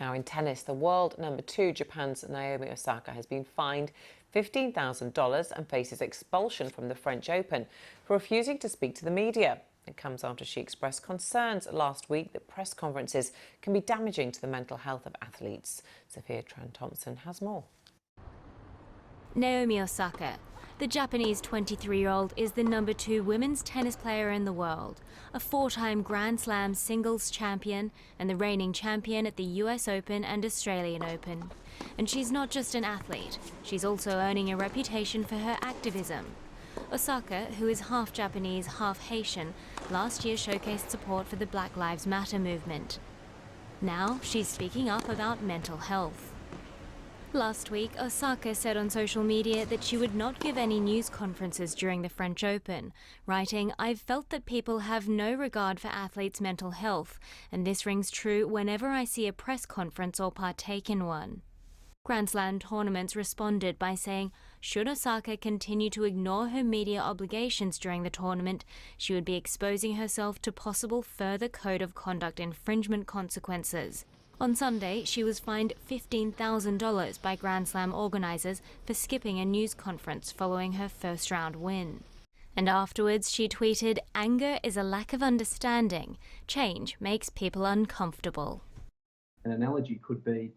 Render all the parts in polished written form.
Now in tennis, the world #2, Japan's Naomi Osaka, has been fined $15,000 and faces expulsion from the French Open for refusing to speak to the media. It comes after she expressed concerns last week that press conferences can be damaging to the mental health of athletes. Sophia Tran-Thomson has more. Naomi Osaka, the Japanese 23-year-old, is the #2 women's tennis player in the world, a 4-time Grand Slam singles champion and the reigning champion at the US Open and Australian Open. And she's not just an athlete, she's also earning a reputation for her activism. Osaka, who is half Japanese, half Haitian, last year showcased support for the Black Lives Matter movement. Now she's speaking up about mental health. Last week, Osaka said on social media that she would not give any news conferences during the French Open, writing, "I've felt that people have no regard for athletes' mental health, and this rings true whenever I see a press conference or partake in one." Grand Slam tournaments responded by saying, should Osaka continue to ignore her media obligations during the tournament, she would be exposing herself to possible further code of conduct infringement consequences. On Sunday, she was fined $15,000 by Grand Slam organisers for skipping a news conference following her first-round win. And afterwards, she tweeted, "Anger is a lack of understanding. Change makes people uncomfortable." An analogy could be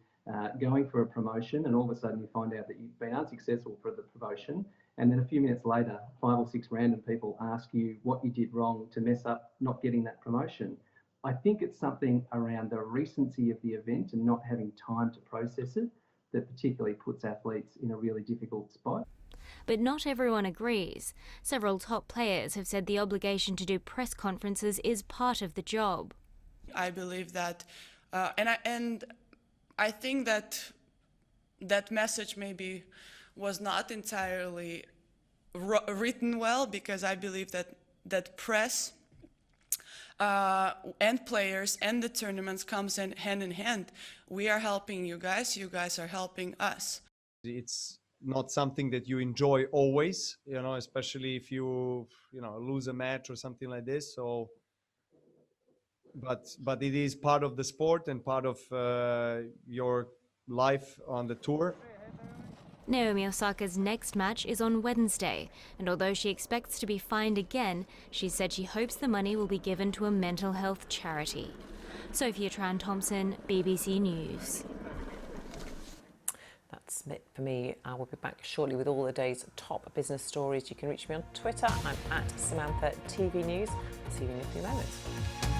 going for a promotion and all of a sudden you find out that you've been unsuccessful for the promotion, and then a few minutes later, 5 or 6 random people ask you what you did wrong to mess up not getting that promotion. I think it's something around the recency of the event and not having time to process it that particularly puts athletes in a really difficult spot. But not everyone agrees. Several top players have said the obligation to do press conferences is part of the job. I believe that, and I think that that message maybe was not entirely written well, because I believe that press and players and the tournaments comes hand in hand. We are helping you guys are helping us. It's not something that you enjoy always, especially if you lose a match or something like this. So, but it is part of the sport and part of your life on the tour. Naomi Osaka's next match is on Wednesday, and although she expects to be fined again, she said she hopes the money will be given to a mental health charity. Sophia Tran-Thomson, BBC News. That's it for me. I will be back shortly with all the day's top business stories. You can reach me on Twitter. I'm at Samantha TV News. I'll see you in a few moments.